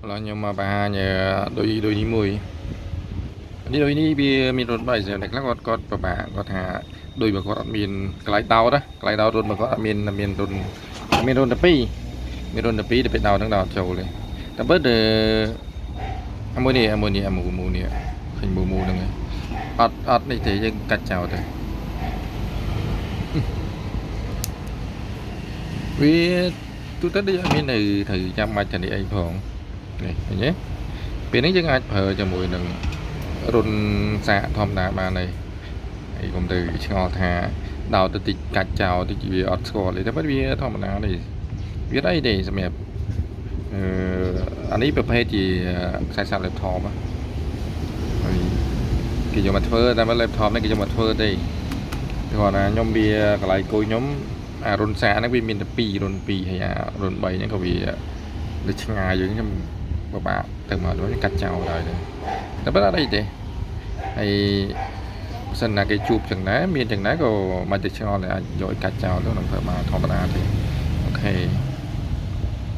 là nhưng mà bà nhà đôi đi mùi đi đôi đi bị mình rốt bảy giờ này là có bà có thà đôi mà có mình cái tàu rốt mà có mình rốt đập pi để bị đàoทั้งđào trâuเลยแต่เบิดammonia mù nè hình mù nè ọt này thìยังกัดเจ้าแต่vì tôi tới đây mình này thử chăm mai cho đi anh phòng này nhé ពេលនេះយើងអាចប្រើជាមួយនឹងរុនសាកធម្មតាបានហើយហើយកុំទៅឆ្ងល់ថាដោតទៅតិចកាច់ចោលតិចវាអត់ស្គាល់ទេតែវាធម្មតានេះវាអីទេសម្រាប់អានេះប្រភេទជាខ្សែសាប់ laptop ហើយគេយកមកធ្វើតែ laptop នេះគេយកមកធ្វើទេគាត់ណាខ្ញុំវាកន្លែងគួយខ្ញុំអារុនសាកហ្នឹងវាមានតែ2រុន2ហើយអារុន3ហ្នឹងក៏វាដូចឆ្ងាយយើងខ្ញុំពិបាកទៅមកដូចកាច់ចោលហើយតែបើអត់អីទេហើយបើសិនណាគេជួបចឹងដែរមានចឹងដែរក៏មិនទៅឆ្ងល់អាចយកកាច់ចោលទៅក្នុងធ្វើបានធម្មតាទេអូខេ